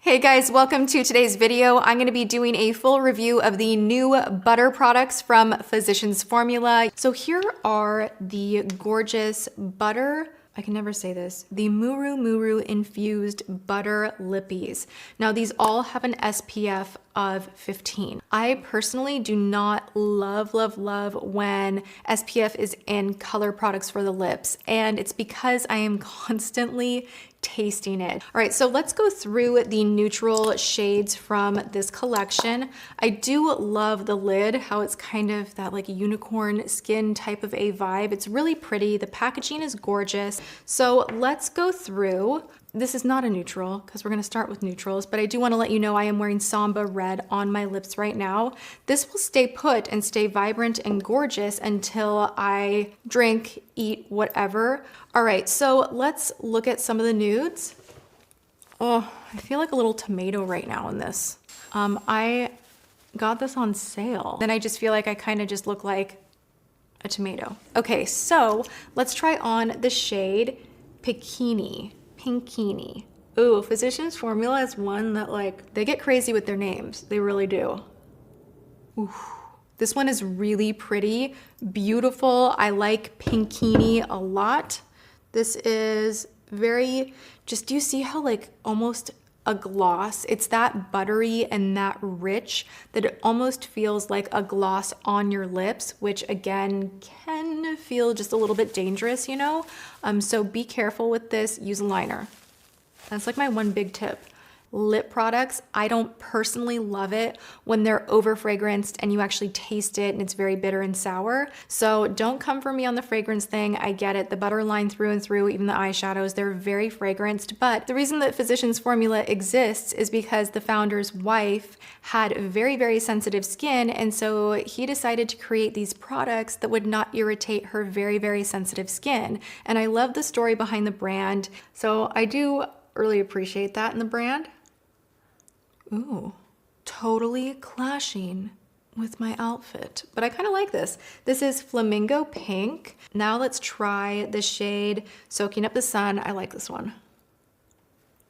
Hey guys, welcome to today's video. I'm going to be doing a full review of the new butter products from Physicians Formula. So here are the gorgeous butter, I can never say this, the Muru infused butter lippies. Now these all have an SPF of 15. I personally do not love when SPF is in color products for the lips, and it's because I am constantly tasting it. All right, so let's go through the neutral shades from this collection. I do love the lid, how it's kind of that like unicorn skin type of a vibe. It's really pretty. The packaging is gorgeous. So let's go through. This is not a neutral because we're gonna start with neutrals, but I do wanna let you know I am wearing Samba Red on my lips right now. This will stay put and stay vibrant and gorgeous until I drink, eat, whatever. All right, so let's look at some of the nudes. Oh, I feel like a little tomato right now in this. I got this on sale. Then I just feel like I kind of just look like a tomato. Okay, so let's try on the shade Pinkini. Ooh, Physicians Formula is one that like, they get crazy with their names. They really do. Ooh. This one is really pretty, beautiful. I like Pinkini a lot. This is very, just, do you see how like almost a gloss? It's that buttery and that rich that it almost feels like a gloss on your lips, which again can feel just a little bit dangerous, you know? So be careful with this, use a liner. That's like my one big tip. Lip products, I don't personally love it when they're over fragranced and you actually taste it and it's very bitter and sour. So don't come for me on the fragrance thing. I get it. The butter line through and through, even the eyeshadows, they're very fragranced. But the reason that Physicians Formula exists is because the founder's wife had very sensitive skin. And so he decided to create these products that would not irritate her very sensitive skin. And I love the story behind the brand. So I do really appreciate that in the brand. Ooh, totally clashing with my outfit, but I kind of like this. This is Flamingo Pink. Now let's try the shade Soaking Up the Sun. I like this one.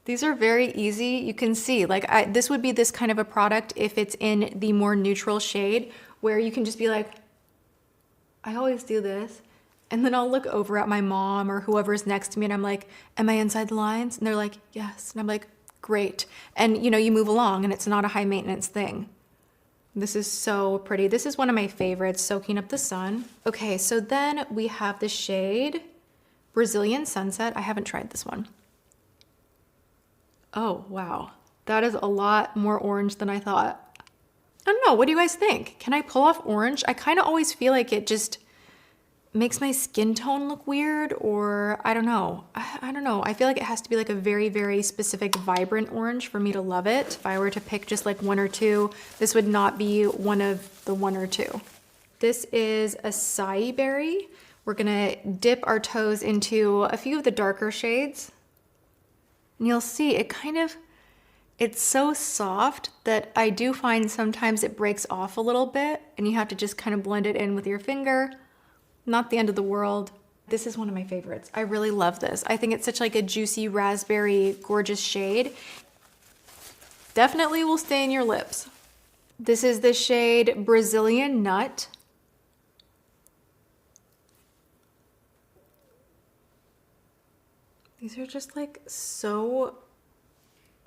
These are very easy. You can see, like, this would be this kind of a product if it's in the more neutral shade, where you can just be like, I always do this. And then I'll look over at my mom or whoever's next to me and I'm like, am I inside the lines? And they're like, yes. And I'm like, great. And you know, you move along and it's not a high maintenance thing. This is so pretty. This is one of my favorites, Soaking Up the Sun. Okay, so then we have the shade Brazilian Sunset. I haven't tried this one. Oh, wow. That is a lot more orange than I thought. I don't know, what do you guys think? Can I pull off orange? I kind of always feel like it just makes my skin tone look weird, or I don't know. I don't know. I feel like it has to be like a very specific vibrant orange for me to love it. If I were to pick just like one or two, this would not be one of the one or two. This is Acai Berry. We're gonna dip our toes into a few of the darker shades. And you'll see it kind of, it's so soft that I do find sometimes it breaks off a little bit and you have to just kind of blend it in with your finger. Not the end of the world. This is one of my favorites. I really love this. I think it's such like a juicy raspberry, gorgeous shade. Definitely will stay in your lips. This is the shade Brazilian Nut. These are just like so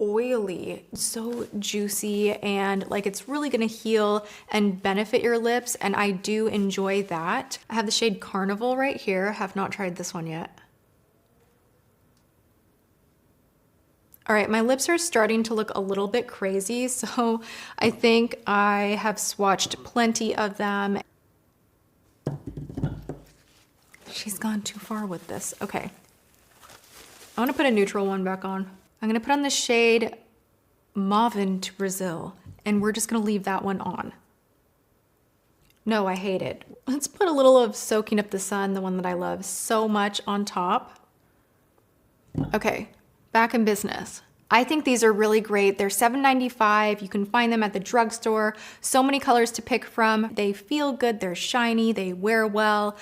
oily, so juicy, and like it's really gonna heal and benefit your lips, and I do enjoy that. I have the shade Carnival right here. Have not tried this one yet. All right, my lips are starting to look a little bit crazy, so I think I have swatched plenty of them. She's gone too far with this. Okay. I wanna put a neutral one back on. I'm gonna put on the shade Mauvin to Brazil, and we're just gonna leave that one on. No, I hate it. Let's put a little of Soaking Up the Sun, the one that I love so much, on top. Okay, back in business. I think these are really great. They're $7.95. You can find them at the drugstore. So many colors to pick from. They feel good, they're shiny, they wear well.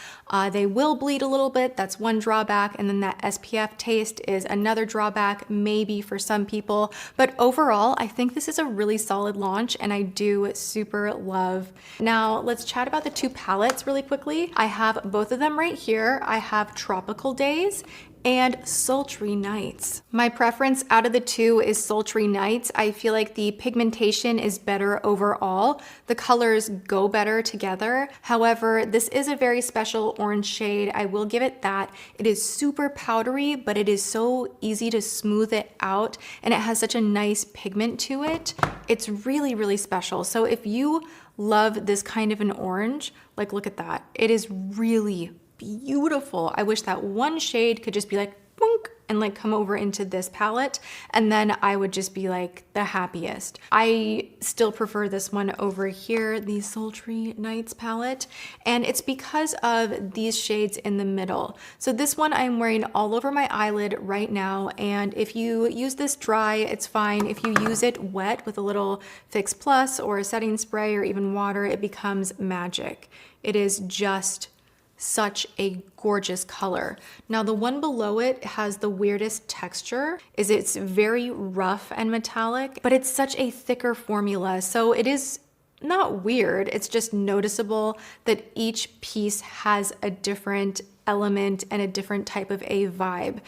They will bleed a little bit, that's one drawback, and then that SPF taste is another drawback, maybe for some people. But overall, I think this is a really solid launch and I do super love. Now let's chat about the two palettes really quickly. I have both of them right here. I have Tropical Days and Sultry Nights. My preference out of the two is Sultry Nights. I feel like the pigmentation is better overall. The colors go better together. However, this is a very special orange shade. I will give it that. It is super powdery, but it is so easy to smooth it out and it has such a nice pigment to it. It's really, really special. So if you love this kind of an orange, like look at that. It is really beautiful. I wish that one shade could just be like boink and like come over into this palette and then I would just be like the happiest. I still prefer this one over here, the Sultry Nights palette, and it's because of these shades in the middle. So this one I'm wearing all over my eyelid right now, and if you use this dry, it's fine. If you use it wet with a little Fix Plus or a setting spray or even water, it becomes magic. It is just such a gorgeous color. Now the one below it has the weirdest texture, it's very rough and metallic, but it's such a thicker formula. So it is not weird, it's just noticeable that each piece has a different element and a different type of a vibe.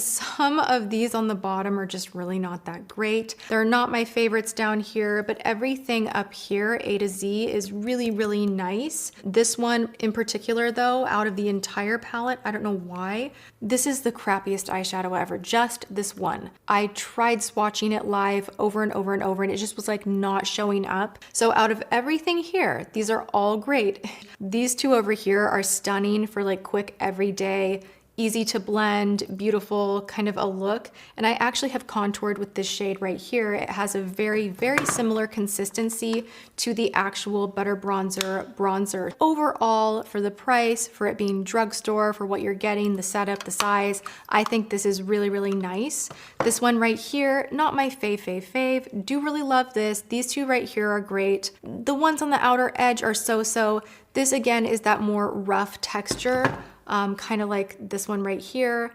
Some of these on the bottom are just really not that great. They're not my favorites down here, but everything up here, A to Z, is really, really nice. This one in particular though, out of the entire palette, I don't know why, this is the crappiest eyeshadow ever, just this one. I tried swatching it live over and over and over and it just was like not showing up. So out of everything here, these are all great. These two over here are stunning for like quick everyday, easy to blend, beautiful kind of a look. And I actually have contoured with this shade right here. It has a very, very similar consistency to the actual Butter bronzer. Overall, for the price, for it being drugstore, for what you're getting, the setup, the size, I think this is really, really nice. This one right here, not my fave. Do really love this. These two right here are great. The ones on the outer edge are so-so. This again is that more rough texture. Kind of like this one right here.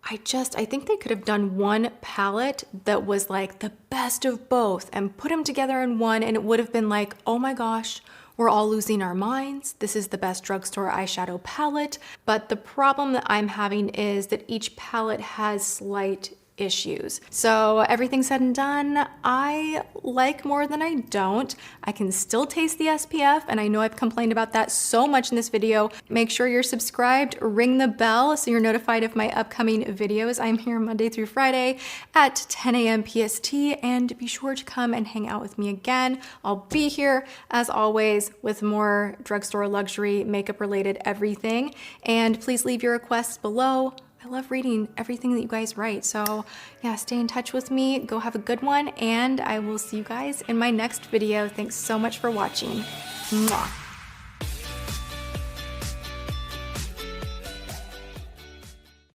I think they could have done one palette that was like the best of both and put them together in one and it would have been like, oh my gosh, we're all losing our minds. This is the best drugstore eyeshadow palette. But the problem that I'm having is that each palette has slight issues. So everything said and done, I like more than I don't. I can still taste the SPF, and I know I've complained about that so much in this video. Make sure you're subscribed, ring the bell so you're notified of my upcoming videos. I'm here Monday through Friday at 10 a.m. PST, and be sure to come and hang out with me again. I'll be here as always with more drugstore luxury makeup related everything, and please leave your requests below. I love reading everything that you guys write. So yeah, stay in touch with me. Go have a good one. And I will see you guys in my next video. Thanks so much for watching. Mwah.